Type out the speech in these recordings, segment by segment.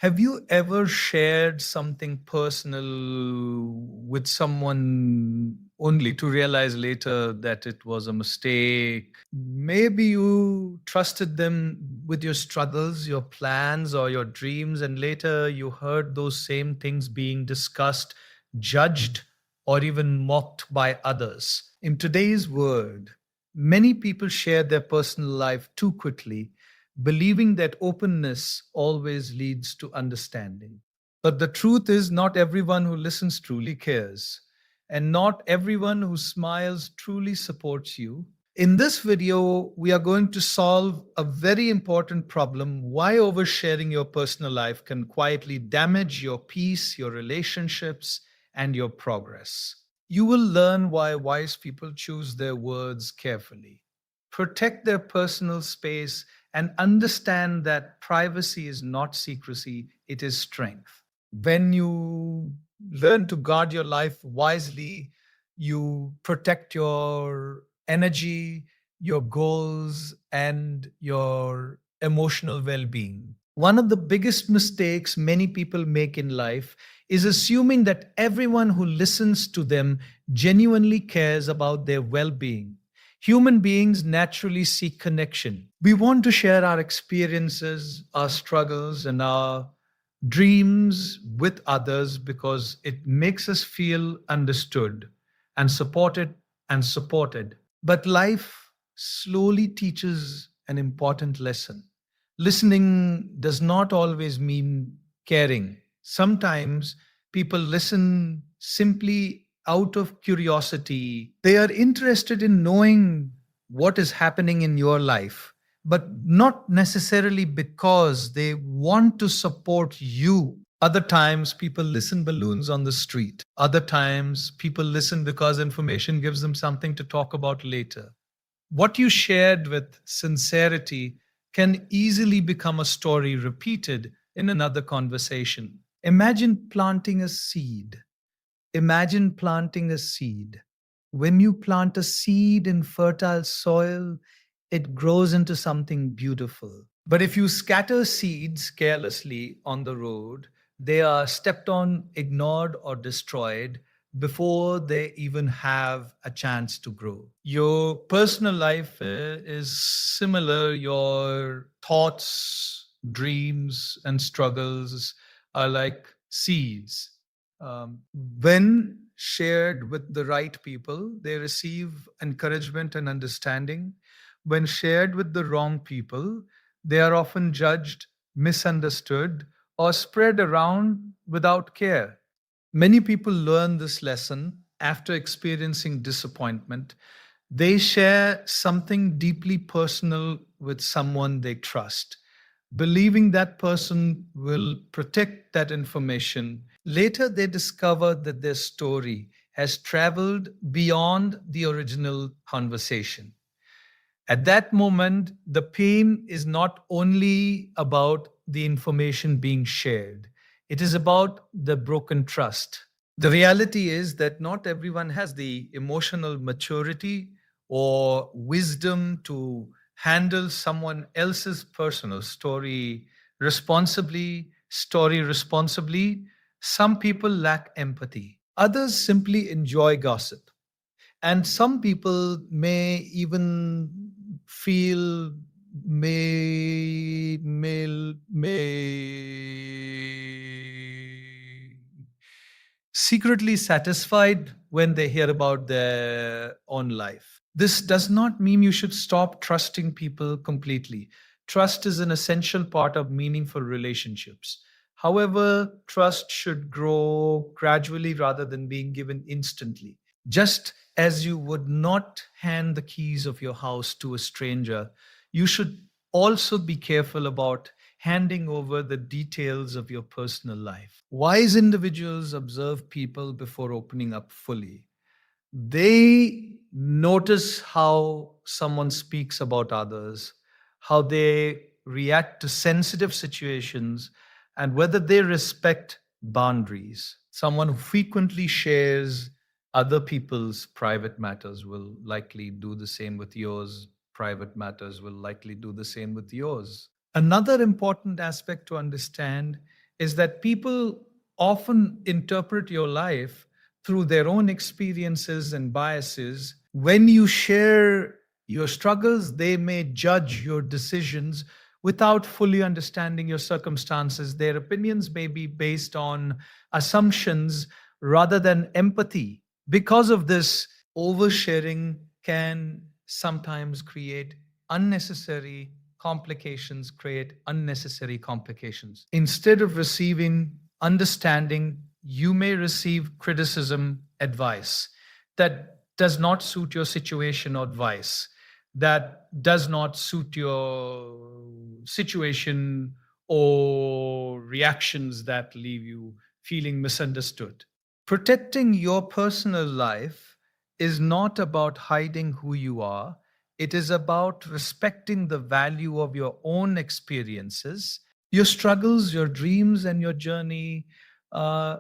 Have you ever shared something personal with someone only to realize later that it was a mistake? Maybe you trusted them with your struggles, your plans, or your dreams, and later you heard those same things being discussed, judged, or even mocked by others. In today's world, many people share their personal life too quickly, believing that openness always leads to understanding. But the truth is, not everyone who listens truly cares, and not everyone who smiles truly supports you. In this video, we are going to solve a very important problem: why oversharing your personal life can quietly damage your peace, your relationships, and your progress. You will learn why wise people choose their words carefully, protect their personal space, and understand that privacy is not secrecy, it is strength. When you learn to guard your life wisely, you protect your energy, your goals, and your emotional well being. One of the biggest mistakes many people make in life is assuming that everyone who listens to them genuinely cares about their well being. Human beings naturally seek connection. We want to share our experiences, our struggles, and our dreams with others because it makes us feel understood and supported. But life slowly teaches an important lesson. Listening does not always mean caring. Sometimes people listen simply out of curiosity. They are interested in knowing what is happening in your life, but not necessarily because they want to support you. Other times, people listen balloons on the street. Other times, people listen because information gives them something to talk about later. What you shared with sincerity can easily become a story repeated in another conversation. Imagine planting a seed. Imagine planting a seed. When you plant a seed in fertile soil, it grows into something beautiful. But if you scatter seeds carelessly on the road, they are stepped on, ignored, or destroyed before they even have a chance to grow. Your personal life is similar. Your thoughts, dreams, and struggles are like seeds. When shared with the right people, they receive encouragement and understanding. When shared with the wrong people, they are often judged, misunderstood, or spread around without care. Many people learn this lesson after experiencing disappointment. They share something deeply personal with someone they trust, believing that person will protect that information. Later, they discover that their story has traveled beyond the original conversation. At that moment, the pain is not only about the information being shared, it is about the broken trust. The reality is that not everyone has the emotional maturity or wisdom to handle someone else's personal story responsibly. Some people lack empathy. Others simply enjoy gossip. And some people may even feel may secretly satisfied when they hear about their own life. This does not mean you should stop trusting people completely. Trust is an essential part of meaningful relationships. However, trust should grow gradually rather than being given instantly. Just as you would not hand the keys of your house to a stranger, you should also be careful about handing over the details of your personal life. Wise individuals observe people before opening up fully. They notice how someone speaks about others, how they react to sensitive situations, and whether they respect boundaries. Someone who frequently shares other people's private matters will likely do the same with yours. Private matters will likely do the same with yours. Another important aspect to understand is that people often interpret your life through their own experiences and biases. When you share your struggles, they may judge your decisions without fully understanding your circumstances. Their opinions may be based on assumptions rather than empathy. Because of this, oversharing can sometimes create unnecessary complications. Instead of receiving understanding, you may receive criticism, advice that does not suit your situation, or advice that does not suit your situation, or reactions that leave you feeling misunderstood. Protecting your personal life is not about hiding who you are. It is about respecting the value of your own experiences, your struggles, your dreams, and your journey,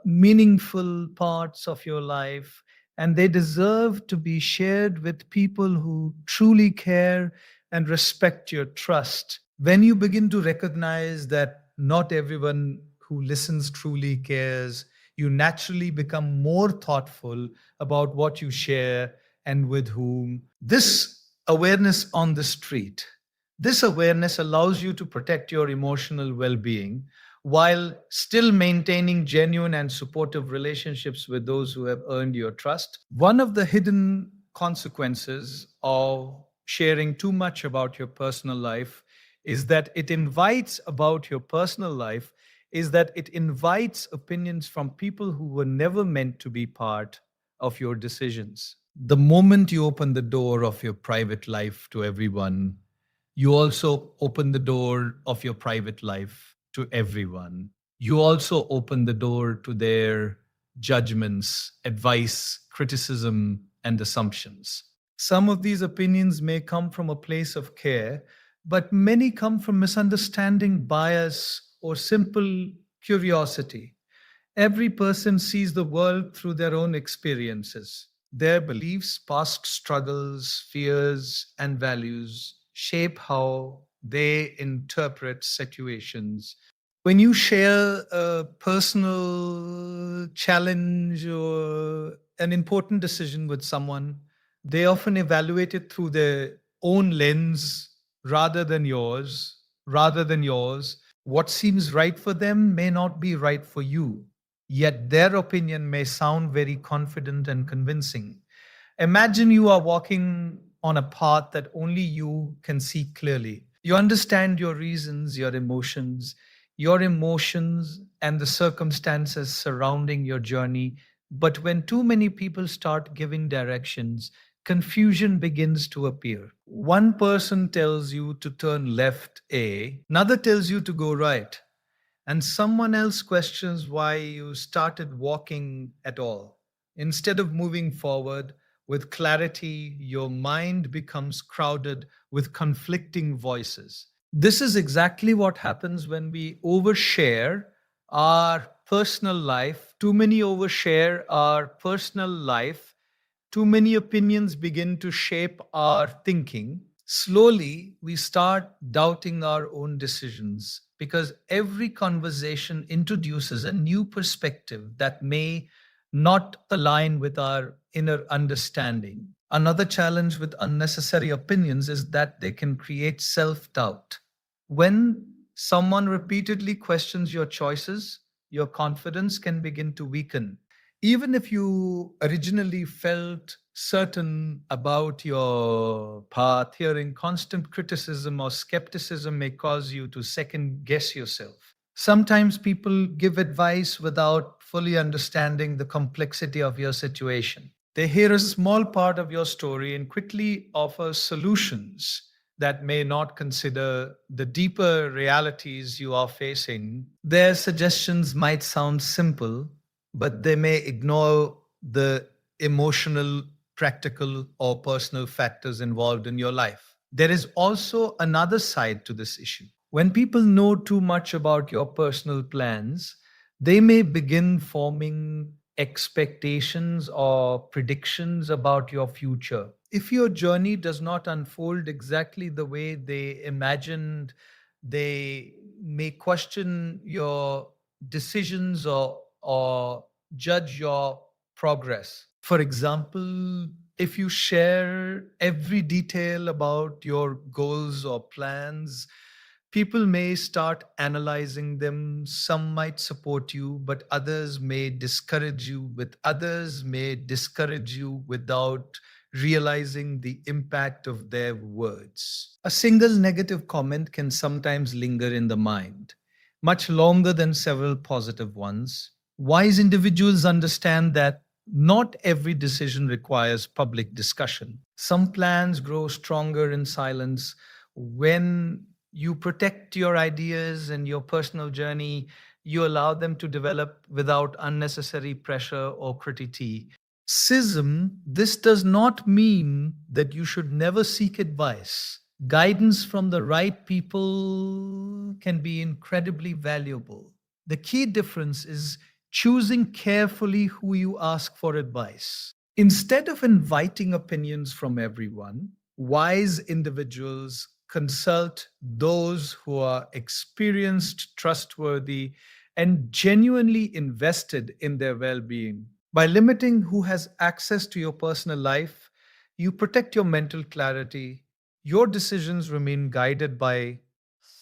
meaningful parts of your life. And they deserve to be shared with people who truly care and respect your trust. When you begin to recognize that not everyone who listens truly cares, you naturally become more thoughtful about what you share and with whom. Awareness on the street. This awareness allows you to protect your emotional well being while still maintaining genuine and supportive relationships with those who have earned your trust. One of the hidden consequences of sharing too much about your personal life is that it invites opinions from people who were never meant to be part of your decisions. The moment you open the door of your private life to everyone, you also open the door of your private life to everyone. You also open the door to their judgments, advice, criticism, and assumptions. Some of these opinions may come from a place of care, but many come from misunderstanding, bias, or simple curiosity. Every person sees the world through their own experiences. Their beliefs, past struggles, fears, and values shape how they interpret situations. When you share a personal challenge or an important decision with someone, they often evaluate it through their own lens rather than yours. What seems right for them may not be right for you, yet their opinion may sound very confident and convincing. Imagine you are walking on a path that only you can see clearly. You understand your emotions, and the circumstances surrounding your journey. But when too many people start giving directions, confusion begins to appear. One person tells you to turn left A, another tells you to go right, and someone else questions why you started walking at all. Instead of moving forward with clarity, your mind becomes crowded with conflicting voices. This is exactly what happens when we overshare our personal life. Too many overshare our personal life. Too many opinions begin to shape our thinking. Slowly, we start doubting our own decisions because every conversation introduces a new perspective that may not align with our inner understanding. Another challenge with unnecessary opinions is that they can create self doubt. When someone repeatedly questions your choices, your confidence can begin to weaken. Even if you originally felt certain about your path, hearing constant criticism or skepticism may cause you to second guess yourself. Sometimes people give advice without fully understanding the complexity of your situation. They hear a small part of your story and quickly offer solutions that may not consider the deeper realities you are facing. Their suggestions might sound simple, but they may ignore the emotional, practical, or personal factors involved in your life. There is also another side to this issue. When people know too much about your personal plans, they may begin forming expectations or predictions about your future. If your journey does not unfold exactly the way they imagined, they may question your decisions or judge your progress. For example, if you share every detail about your goals or plans, people may start analyzing them. Some might support you, but others may discourage you without realizing the impact of their words. A single negative comment can sometimes linger in the mind, much longer than several positive ones. Wise individuals understand that not every decision requires public discussion. Some plans grow stronger in silence. When you protect your ideas and your personal journey, you allow them to develop without unnecessary pressure or critique. This does not mean that you should never seek advice. Guidance from the right people can be incredibly valuable. The key difference is choosing carefully who you ask for advice. Instead of inviting opinions from everyone, wise individuals consult those who are experienced, trustworthy, and genuinely invested in their well being. By limiting who has access to your personal life, you protect your mental clarity. Your decisions remain guided by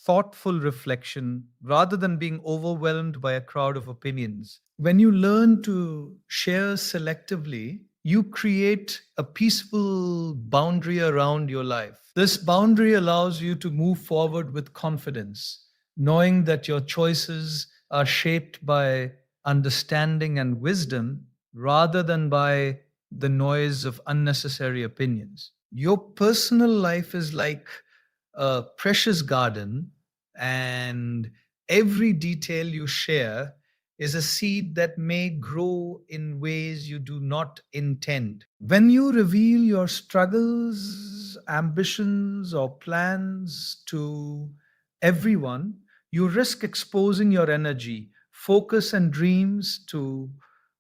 thoughtful reflection rather than being overwhelmed by a crowd of opinions. When you learn to share selectively, you create a peaceful boundary around your life. This boundary allows you to move forward with confidence, knowing that your choices are shaped by understanding and wisdom rather than by the noise of unnecessary opinions. Your personal life is like a precious garden, and every detail you share is a seed that may grow in ways you do not intend. When you reveal your struggles, ambitions, or plans to everyone, you risk exposing your energy, focus, and dreams to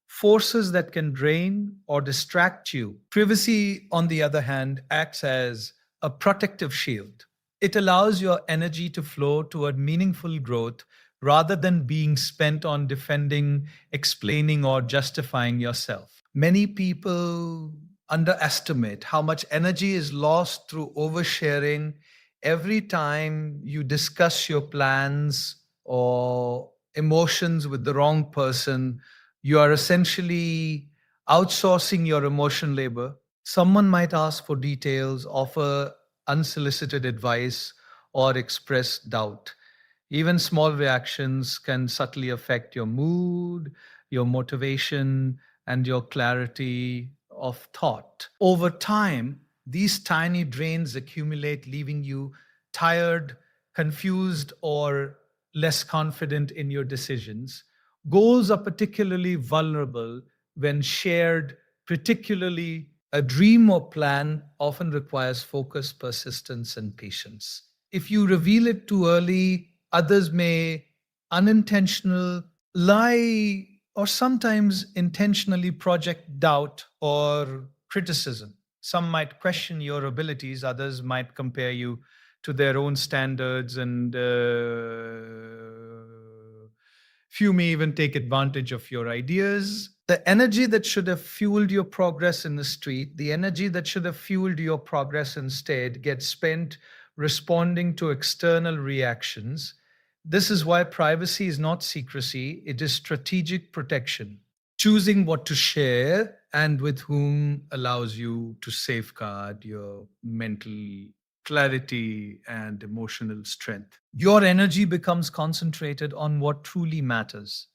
forces that can drain or distract you. Privacy, on the other hand, acts as a protective shield. It allows your energy to flow toward meaningful growth rather than being spent on defending, explaining, or justifying yourself. Many people underestimate how much energy is lost through oversharing. Every time you discuss your plans or emotions with the wrong person, you are essentially outsourcing your emotion labor. Someone might ask for details, offer unsolicited advice, or express doubt. Even small reactions can subtly affect your mood, your motivation, and your clarity of thought. Over time, these tiny drains accumulate, leaving you tired, confused, or less confident in your decisions. Goals are particularly vulnerable when shared, particularly a dream or plan often requires focus, persistence, and patience. If you reveal it too early, others may unintentional lie or sometimes intentionally project doubt or criticism. Some might question your abilities, others might compare you to their own standards, and few may even take advantage of your ideas. The energy that should have fueled your progress in the street, the energy that should have fueled your progress instead, gets spent responding to external reactions. This is why privacy is not secrecy, it is strategic protection. Choosing what to share and with whom allows you to safeguard your mental clarity and emotional strength. Your energy becomes concentrated on what truly matters: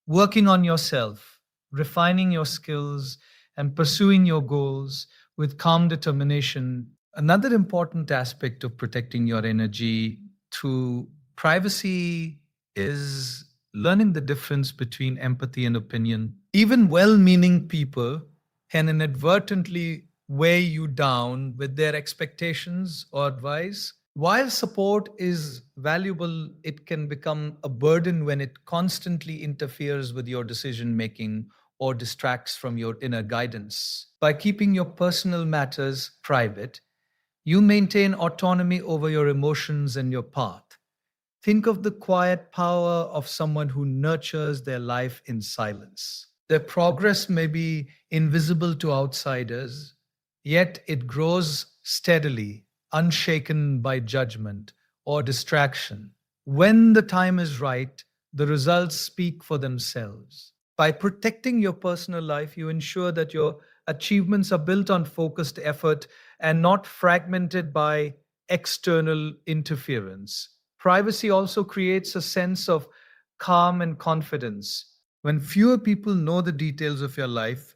working on yourself, refining your skills, and pursuing your goals with calm determination. Another important aspect of protecting your energy through privacy is learning the difference between empathy and opinion. Even well meaning people can inadvertently weigh you down with their expectations or advice. While support is valuable, it can become a burden when it constantly interferes with your decision making or distracts from your inner guidance. By keeping your personal matters private, you maintain autonomy over your emotions and your path. Think of the quiet power of someone who nurtures their life in silence. Their progress may be invisible to outsiders, yet it grows steadily, unshaken by judgment or distraction. When the time is right, the results speak for themselves. By protecting your personal life, you ensure that your achievements are built on focused effort and not fragmented by external interference. Privacy also creates a sense of calm and confidence. When fewer people know the details of your life,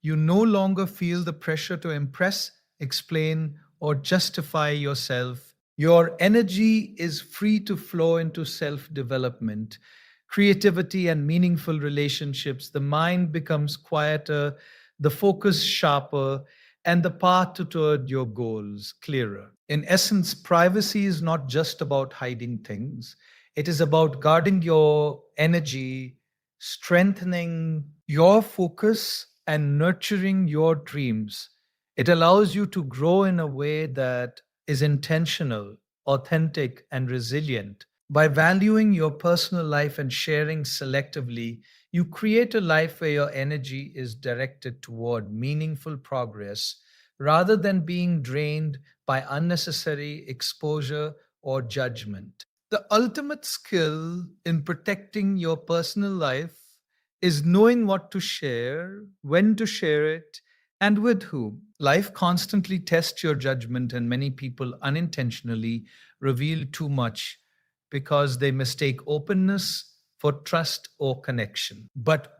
you no longer feel the pressure to impress, explain, or justify yourself. Your energy is free to flow into self development, creativity, and meaningful relationships. The mind becomes quieter, the focus sharper, and the path toward your goals clearer. In essence, privacy is not just about hiding things, it is about guarding your energy, strengthening your focus, and nurturing your dreams. It allows you to grow in a way that is intentional, authentic, and resilient. By valuing your personal life and sharing selectively, you create a life where your energy is directed toward meaningful progress rather than being drained by unnecessary exposure or judgment. The ultimate skill in protecting your personal life is knowing what to share, when to share it, and with whom. Life constantly tests your judgment, and many people unintentionally reveal too much because they mistake openness for trust or connection. But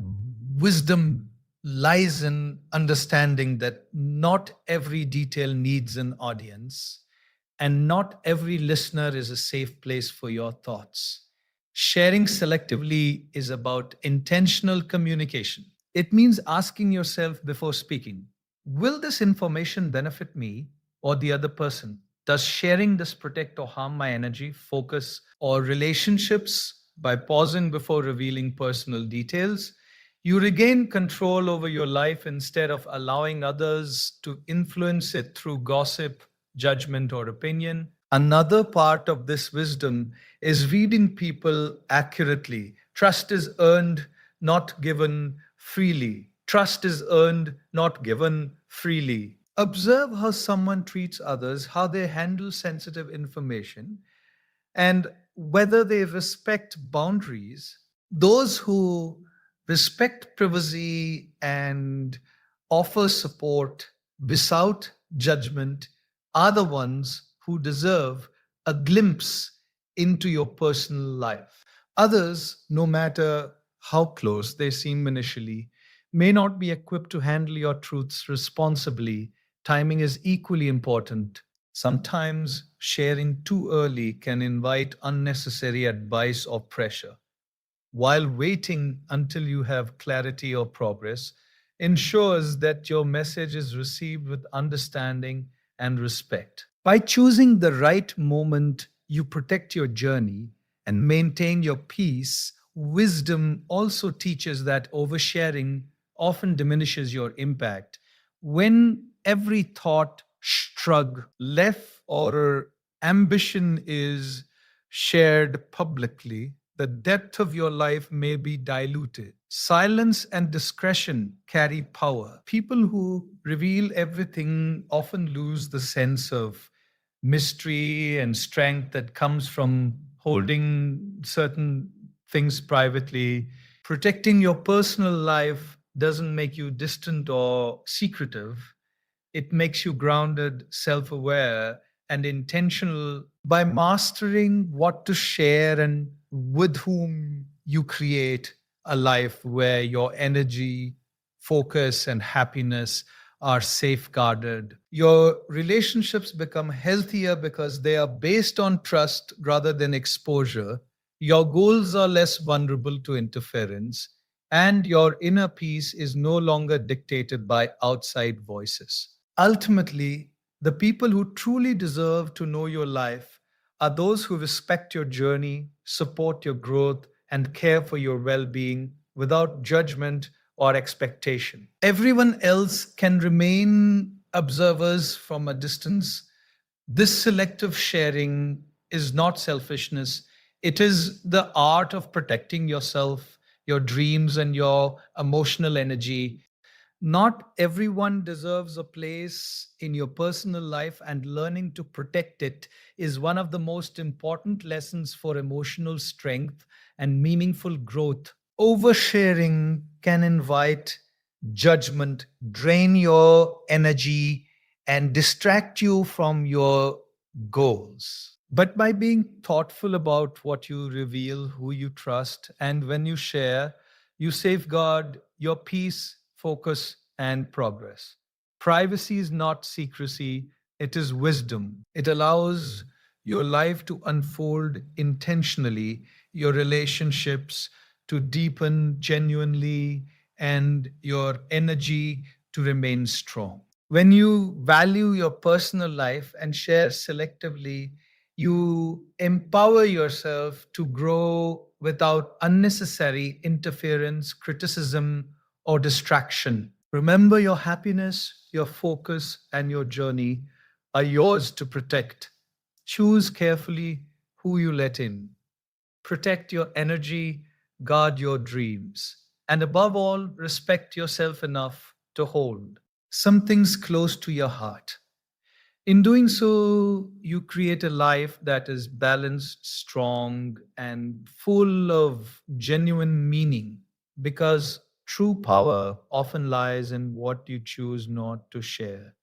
wisdom lies in understanding that not every detail needs an audience, and not every listener is a safe place for your thoughts. Sharing selectively is about intentional communication. It means asking yourself before speaking, will this information benefit me or the other person? Does sharing this protect or harm my energy, focus, or relationships? By pausing before revealing personal details, you regain control over your life instead of allowing others to influence it through gossip, judgment, or opinion. Another part of this wisdom is reading people accurately. Trust is earned, not given freely. Trust is earned, not given freely. Observe how someone treats others, how they handle sensitive information, and whether they respect boundaries. Those who respect privacy and offer support without judgment are the ones who deserve a glimpse into your personal life. Others, no matter how close they seem initially, may not be equipped to handle your truths responsibly. Timing is equally important. Sometimes sharing too early can invite unnecessary advice or pressure, while waiting until you have clarity or progress ensures that your message is received with understanding and respect. By choosing the right moment, you protect your journey and maintain your peace. Wisdom also teaches that oversharing often diminishes your impact. When every thought, shrug, left, or ambition is shared publicly, the depth of your life may be diluted. Silence and discretion carry power. People who reveal everything often lose the sense of mystery and strength that comes from holding certain things privately. Protecting your personal life doesn't make you distant or secretive. It makes you grounded, self aware, and intentional. By mastering what to share and with whom, you create a life where your energy, focus, and happiness are safeguarded. Your relationships become healthier because they are based on trust rather than exposure. Your goals are less vulnerable to interference, and your inner peace is no longer dictated by outside voices. Ultimately, the people who truly deserve to know your life are those who respect your journey, support your growth, and care for your well being without judgment or expectation. Everyone else can remain observers from a distance. This selective sharing is not selfishness, It is the art of protecting yourself, your dreams, and your emotional energy. Not everyone deserves a place in your personal life, and learning to protect it is one of the most important lessons for emotional strength and meaningful growth. Oversharing can invite judgment, drain your energy, and distract you from your goals. But by being thoughtful about what you reveal, who you trust, and when you share, you safeguard your peace, focus, and progress. Privacy is not secrecy, it is wisdom. It allows your life to unfold intentionally, your relationships to deepen genuinely, and your energy to remain strong. When you value your personal life and share selectively, you empower yourself to grow without unnecessary interference, criticism, or distraction. Remember, your happiness, your focus, and your journey are yours to protect. Choose carefully who you let in. Protect your energy, guard your dreams, and above all, respect yourself enough to hold some things close to your heart. In doing so, you create a life that is balanced, strong, and full of genuine meaning, because true power often lies in what you choose not to share.